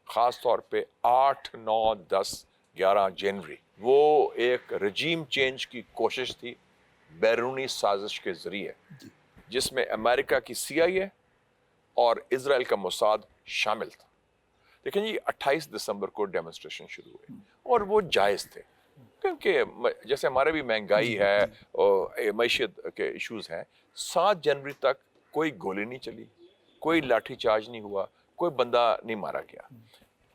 ख़ास तौर पे 8, 9, 10, 11 जनवरी वो एक रजीम चेंज की कोशिश थी बैरूनी साजिश के ज़रिए, जिसमें अमेरिका की CIA और इजराइल का मोसाद शामिल था। देखें जी, 28 दिसंबर को डेमोन्स्ट्रेशन शुरू हुए और वो जायज़ थे, क्योंकि जैसे हमारे भी महंगाई है और मईशत के इश्यूज हैं। 7 जनवरी तक कोई गोली नहीं चली, कोई लाठीचार्ज नहीं हुआ, कोई बंदा नहीं मारा गया।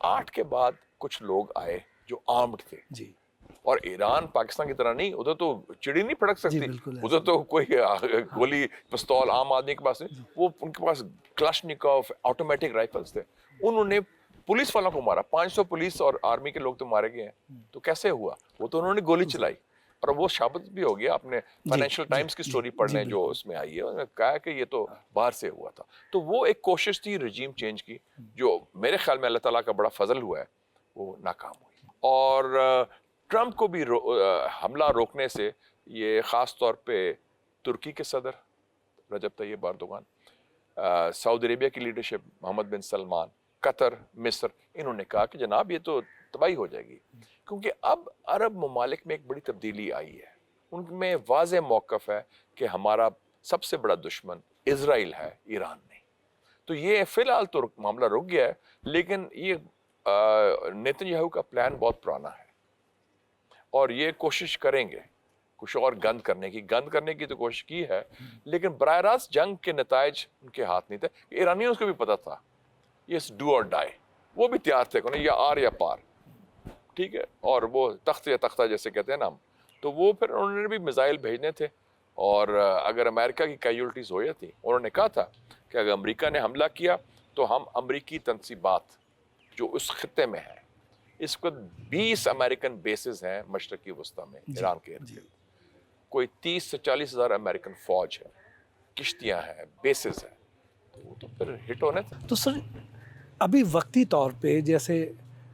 8 के बाद कुछ लोग आए जो आर्म्ड थे जी और ईरान पाकिस्तान की तरह नहीं, उधर तो चिड़ी नहीं फड़क जी सकती, बिल्कुल उधर तो कोई गोली पिस्तौल आम आदमी के पास नहीं, वो उनके पास क्लाशनिकोव ऑटोमेटिक राइफल्स थे। उन्होंने पुलिस वालों को मारा, 500 पुलिस और आर्मी के लोग तो मारे गए हैं। तो कैसे हुआ? वो तो उन्होंने गोली चलाई और वो साबित भी हो गया। आपने फाइनेंशियल टाइम्स की स्टोरी पढ़ लें जो उसमें आई है, उन्होंने कहा कि ये तो बाहर से हुआ था। तो वो एक कोशिश थी रजीम चेंज की, जो मेरे ख्याल में अल्लाह ताला का बड़ा फजल हुआ है, वो नाकाम हुई। और ट्रंप को भी हमला रोकने से ये ख़ास तौर पे तुर्की के सदर रजब तैयब एर्दोगान, सऊदी अरेबिया की लीडरशिप मोहम्मद बिन सलमान, कतर, मिस्र, इन्होंने कहा कि जनाब ये तो तबाही हो जाएगी, क्योंकि अब अरब ममालिक में एक बड़ी तब्दीली आई है। उनमें वाज़ेह मौक़िफ़ है कि हमारा सबसे बड़ा दुश्मन इज़राइल है, ईरान नहीं। तो ये फ़िलहाल तो मामला रुक गया है, लेकिन ये नेतन्याहू का प्लान बहुत पुराना है और ये कोशिश करेंगे कुछ और गंद करने की तो कोशिश की है, लेकिन बराह रास्त जंग के नताइज उनके हाथ नहीं थे। ईरानियों को भी पता था ये डू और डाई, वो भी तैयार थे कि या आर या पार, ठीक है, और वो तख्त या तख्ता जैसे कहते हैं ना हम, तो वो फिर उन्होंने भी मिसाइल भेजने थे। और अगर अमेरिका की कैजुअल्टीज हो जाती, उन्होंने कहा था कि अगर अमेरिका ने हमला किया तो हम अमरीकी तनसीबात जो उस खत्ते में है, इस वक्त 20 अमेरिकन बेसिस हैं मशरकी वस्ता में ईरान के इर्द गिर्द, कोई 30 से 40 हज़ार अमेरिकन फौज है, किश्तियां हैं, बेसिस हैं, तो वो तो फिर हिट होने थे। तो सर अभी वक्ती तौर पे जैसे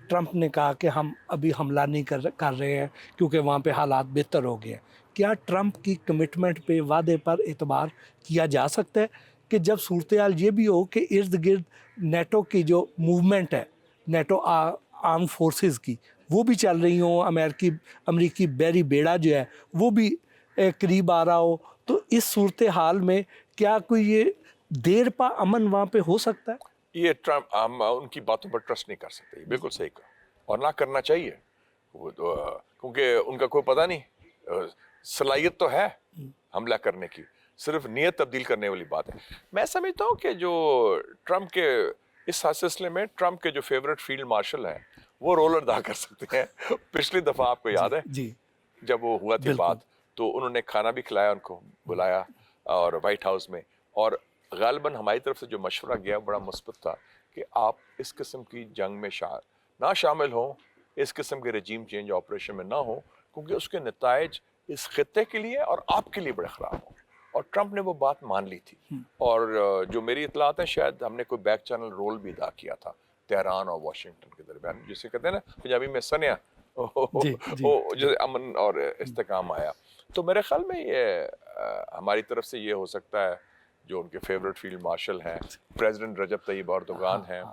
ट्रंप ने कहा कि हम अभी हमला नहीं कर रहे हैं क्योंकि वहाँ पे हालात बेहतर हो गए हैं, क्या ट्रंप की कमिटमेंट पे वादे पर एतबार किया जा सकता है कि जब सूरत हाल ये भी हो कि इर्द गिर्द नेटो की जो मूवमेंट है, नेटो आर्म फोर्सेस की, वो भी चल रही हो, अमेरिकी बहरी बेड़ा जो है वो भी करीब आ रहा हो, तो इस सूरत हाल में क्या कोई ये देर पा अमन वहाँ पे हो सकता है? ये ट्रंप, हम उनकी बातों पर ट्रस्ट नहीं कर सकते, बिल्कुल सही कहा, और ना करना चाहिए। वो तो क्योंकि उनका कोई पता नहीं, सलाहियत तो है हमला करने की, सिर्फ नीयत तब्दील करने वाली बात है। मैं समझता हूँ कि जो ट्रंप के इस सिलसिले में ट्रंप के जो फेवरेट फील्ड मार्शल हैं वो रोल अदा कर सकते हैं। पिछली दफ़ा आपको याद है जी जब वो हुआ थी बात, तो उन्होंने खाना भी खिलाया, उनको बुलाया और वाइट हाउस में, और गालिबन हमारी तरफ से जो मशवरा गया बड़ा मुस्बत था कि आप इस किस्म की जंग में ना शामिल हों, इस किस्म के रजीम चेंज ऑपरेशन में ना हो, क्योंकि उसके नताइज इस खत्ते के लिए और आपके लिए बड़े ख़राब हों। और ट्रंप ने वो बात मान ली थी, और जो मेरी इतलात है शायद हमने कोई बैक चैनल रोल भी अदा किया था तेहरान और वाशिंगटन के दरमियान, जिसे कहते हैं ना पंजाबी में सनिया, जैसे अमन और इस्तेकाम आया। तो मेरे ख्याल में ये हमारी तरफ से ये हो सकता है, जो उनके फेवरेट फील्ड मार्शल हैं, प्रेसिडेंट रजब तैयब एर्दोगान हैं,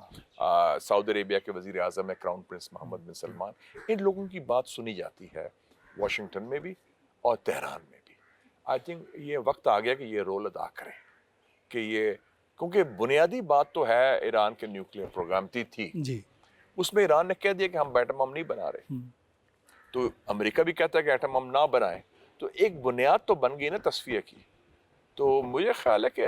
सऊदी अरेबिया के वज़ीर आज़म है क्राउन प्रिंस मोहम्मद बिन सलमान, इन लोगों की बात सुनी जाती है वाशिंगटन में भी और तेहरान में भी। आई थिंक ये वक्त आ गया कि ये रोल अदा करें, कि ये, क्योंकि बुनियादी बात तो है ईरान के न्यूक्लियर प्रोग्राम थी जी उसमें ईरान ने कह दिया कि हम एटम बम नहीं बना रहे, तो अमेरिका भी कहता है कि एटम बम ना बनाए, तो एक बुनियाद तो बन गई ना तस्फिया की। तो मुझे ख्याल है कि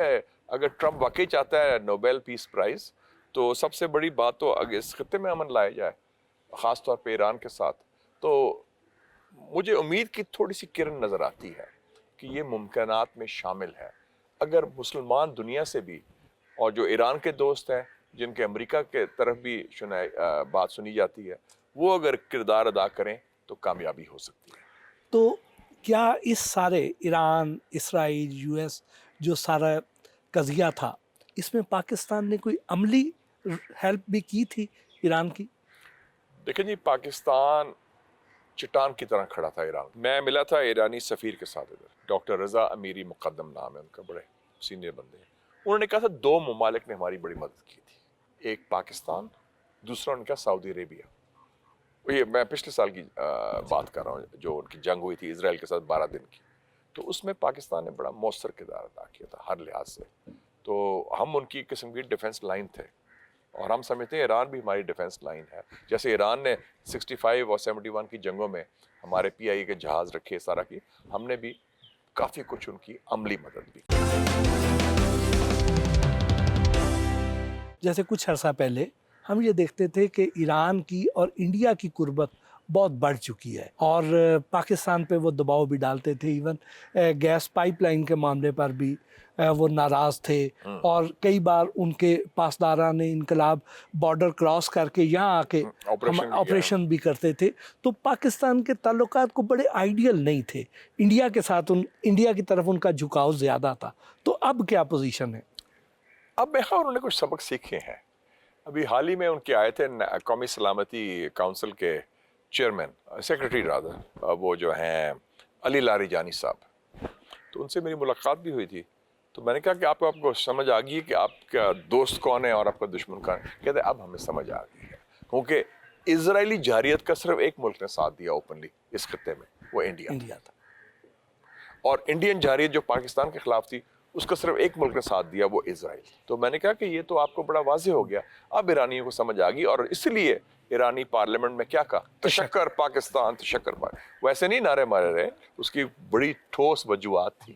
अगर ट्रंप वाकई चाहता है नोबेल पीस प्राइज़, तो सबसे बड़ी बात तो अगर इस खत्ते में अमन लाया जाए, ख़ास तौर पे ईरान के साथ, तो मुझे उम्मीद की थोड़ी सी किरण नज़र आती है कि ये मुमकिनात में शामिल है। अगर मुसलमान दुनिया से भी, और जो ईरान के दोस्त हैं जिनके अमेरिका के तरफ भी बात सुनी जाती है, वो अगर किरदार अदा करें तो कामयाबी हो सकती है। तो क्या इस सारे ईरान, इसराइल, यूएस जो सारा कज़िया था, इसमें पाकिस्तान ने कोई अमली हेल्प भी की थी ईरान की? देखिए जी, पाकिस्तान चट्टान की तरह खड़ा था ईरान। मैं मिला था ईरानी सफ़ीर के साथ इधर, डॉक्टर रज़ा अमीरी मुक़द्दम नाम है उनका, बड़े सीनियर बंदे हैं। उन्होंने कहा था 2 ममालिक ने हमारी बड़ी मदद की थी, एक पाकिस्तान دوسرا ان کا سعودی عربیہ. یہ میں پچھلے سال کی بات کر رہا ہوں جو ان کی جنگ ہوئی تھی اسرائیل کے ساتھ 12 دن کی, تو اس میں پاکستان نے بڑا مؤثر کردار ادا کیا تھا ہر لحاظ سے. تو ہم ان کی قسم کی ڈیفنس لائن تھے, اور ہم سمجھتے ہیں ایران بھی ہماری ڈیفنس لائن ہے. جیسے ایران نے 65 اور 71 کی جنگوں میں ہمارے PIA کے جہاز رکھے سارا کی, ہم نے بھی کافی کچھ ان کی عملی مدد بھی. جیسے کچھ عرصہ پہلے ہم یہ دیکھتے تھے کہ ایران کی اور انڈیا کی قربت بہت بڑھ چکی ہے, اور پاکستان پہ وہ دباؤ بھی ڈالتے تھے. ایون گیس پائپ لائن کے معاملے پر بھی وہ ناراض تھے, اور کئی بار ان کے پاسداران انقلاب بارڈر کراس کر کے یہاں آ کے آپریشن بھی کرتے تھے. تو پاکستان کے تعلقات کو بڑے آئیڈیل نہیں تھے انڈیا کے ساتھ, انڈیا کی طرف ان کا جھکاؤ زیادہ تھا. تو اب کیا پوزیشن ہے؟ اب میں انہوں نے کچھ سبق سیکھے ہیں. ابھی حال ہی میں ان کے آئے تھے قومی سلامتی کونسل کے چیئرمین, سیکرٹری رادر, وہ جو ہیں علی لاریجانی صاحب. تو ان سے میری ملاقات بھی ہوئی تھی. تو میں نے کہا کہ آپ کو سمجھ آ گئی ہے کہ آپ کا دوست کون ہے اور آپ کا دشمن کون ہے؟ کہتے اب ہمیں سمجھ آ گئی ہے, کیونکہ اسرائیلی جارحیت کا صرف ایک ملک نے ساتھ دیا اوپنلی اس خطے میں, وہ انڈیا تھا. اور انڈین جارحیت جو پاکستان کے خلاف تھی اس کا صرف ایک ملک نے ساتھ دیا, وہ اسرائیل. تو میں نے کہا کہ یہ تو آپ کو بڑا واضح ہو گیا. اب ایرانیوں کو سمجھ آ گئی, اور اس لیے ایرانی پارلیمنٹ میں کیا کہا, تشکر پاکستان, تشکر پاکستان. ویسے نہیں نعرے مارے رہے, اس کی بڑی ٹھوس وجوہات تھی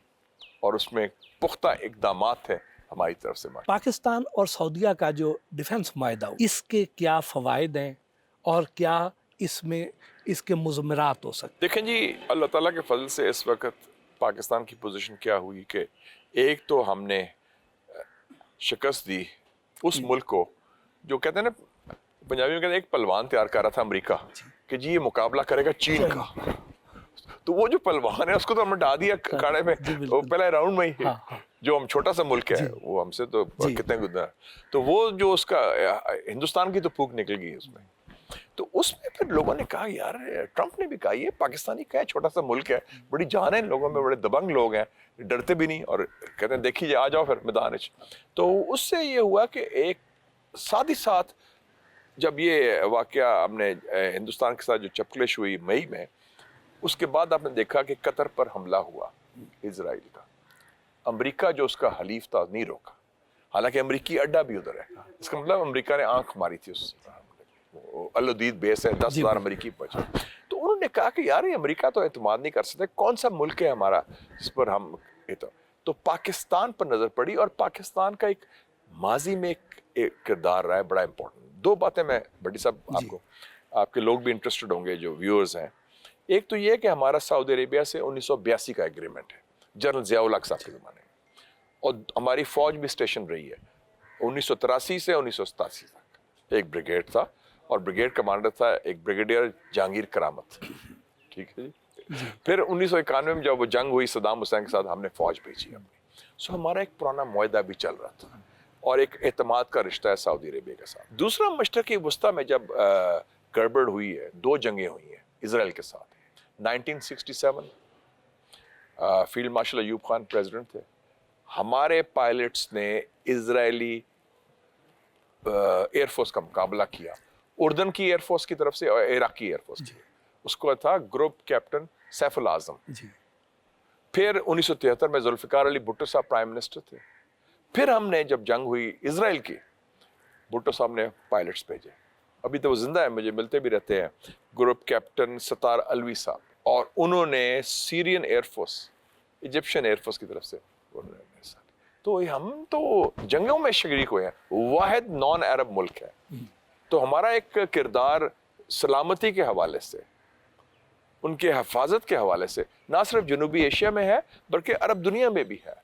اور اس میں پختہ اقدامات تھے ہماری طرف سے. پاکستان اور سعودیہ کا جو ڈیفنس معاہدہ, اس کے کیا فوائد ہیں اور کیا اس میں اس کے مضمرات ہو سکتے؟ دیکھیں جی, اللہ تعالیٰ کے فضل سے اس وقت پاکستان کی پوزیشن کیا ہوئی کہ ایک تو ہم نے شکست دی اس ملک کو جو کہتے ہیں نا, پنجابی میں کہتے ہیں ایک پلوان تیار کر رہا تھا امریکہ کہ جی یہ مقابلہ کرے گا چین کا. تو وہ جو پلوان ہے اس کو تو ہم نے ڈال دیا کھاڑے میں پہلے راؤنڈ میں ہی. جو ہم چھوٹا سا ملک ہے وہ ہم سے تو کتنے گزرا, تو وہ جو اس کا ہندوستان کی تو پھوک نکل گئی اس میں. تو اس میں پھر لوگوں نے کہا یار, ٹرمپ نے بھی کہا یہ پاکستانی کا ہے, چھوٹا سا ملک ہے, بڑی جان ہے لوگوں میں, بڑے دبنگ لوگ ہیں, ڈرتے بھی نہیں, اور کہتے ہیں دیکھیے آ جاؤ پھر میدان. تو اس سے یہ ہوا کہ ایک ساتھ ہی ساتھ جب یہ واقعہ ہم نے ہندوستان کے ساتھ جو چپکلش ہوئی مئی میں, اس کے بعد آپ نے دیکھا کہ قطر پر حملہ ہوا اسرائیل کا. امریکہ جو اس کا حلیف تھا نہیں روکا, حالانکہ امریکی اڈا بھی ادھر ہے. اس کا مطلب امریکہ نے آنکھ ماری تھی, اس الودید بیس ہے, 10,000 امریکی بچے. تو انہوں نے کہا کہ یار یہ امریکہ تو اعتماد نہیں کر سکتے, کون سا ملک ہے ہمارا جس پر ہم. تو پاکستان پر نظر پڑی, اور پاکستان کا ایک ماضی میں ایک کردار رہا ہے بڑا امپورٹنٹ. دو باتیں میں بڑی صاحب آپ کو, آپ کے لوگ بھی انٹرسٹڈ ہوں گے جو ویورز ہیں. ایک تو یہ کہ ہمارا سعودی عربیہ سے 1982 کا ایگریمنٹ ہے جنرل ضیاء الحق صاحب کے زمانے میں, اور ہماری فوج بھی اسٹیشن رہی ہے 1983 سے 1987 تک. ایک بریگیڈ تھا, اور بریگیڈ کمانڈر تھا ایک بریگیڈیئر جہانگیر کرامت. ٹھیک ہے جی. پھر 1991 میں جب وہ جنگ ہوئی صدام حسین کے ساتھ, ہم نے فوج بھیجی اپنی. سو ہمارا ایک پرانا معاہدہ بھی چل رہا تھا, اور ایک اعتماد کا رشتہ ہے سعودی عربیہ کے ساتھ. دوسرا, مشرقی وسطیٰ میں جب گڑبڑ ہوئی ہے, 2 جنگیں ہوئی ہیں اسرائیل کے ساتھ. 1967 field marshal Ayub Khan president تھے, ہمارے پائلٹس نے اسرائیلی ایئر فورس کا مقابلہ کیا, اردن کی ایئر فورس کی طرف سے اور عراقی ایئر فورس کی. اس کو تھا گروپ کیپٹن سیف الاعظم. پھر 1973 میں ذوالفقار علی بھٹو صاحب پرائم منسٹر تھے. پھر ہم نے جب جنگ ہوئی اسرائیل کی, بھٹو صاحب نے پائلٹس بھیجے, ابھی تو وہ زندہ ہیں, مجھے ملتے بھی رہتے ہیں, گروپ کیپٹن ستار الوی صاحب, اور انہوں نے Syrian air force, Egyptian air force کی طرف سے. تو ہم تو جنگوں میں شریک ہوئے ہیں, واحد نان عرب ملک ہے. تو ہمارا ایک کردار سلامتی کے حوالے سے, ان کے حفاظت کے حوالے سے نہ صرف جنوبی ایشیا میں ہے بلکہ عرب دنیا میں بھی ہے.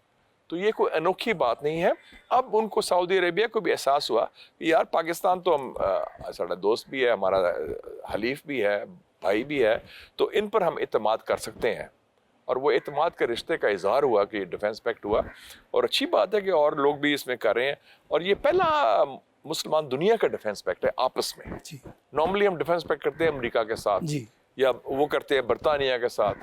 تو یہ کوئی انوکھی بات نہیں ہے. اب ان کو سعودی عربیہ کو بھی احساس ہوا کہ یار پاکستان تو ہم ہمارا دوست بھی ہے, ہمارا حلیف بھی ہے, بھائی بھی ہے, تو ان پر ہم اعتماد کر سکتے ہیں. اور وہ اعتماد کے رشتے کا اظہار ہوا کہ ڈیفنس پیکٹ ہوا, اور اچھی بات ہے کہ اور لوگ بھی اس میں کر رہے ہیں. اور یہ پہلا مسلمان دنیا کا ڈیفنس پیکٹ ہے آپس میں. نارملی ہم ڈیفنس پیکٹ کرتے ہیں امریکہ کے ساتھ, یا وہ کرتے ہیں برطانیہ کے ساتھ,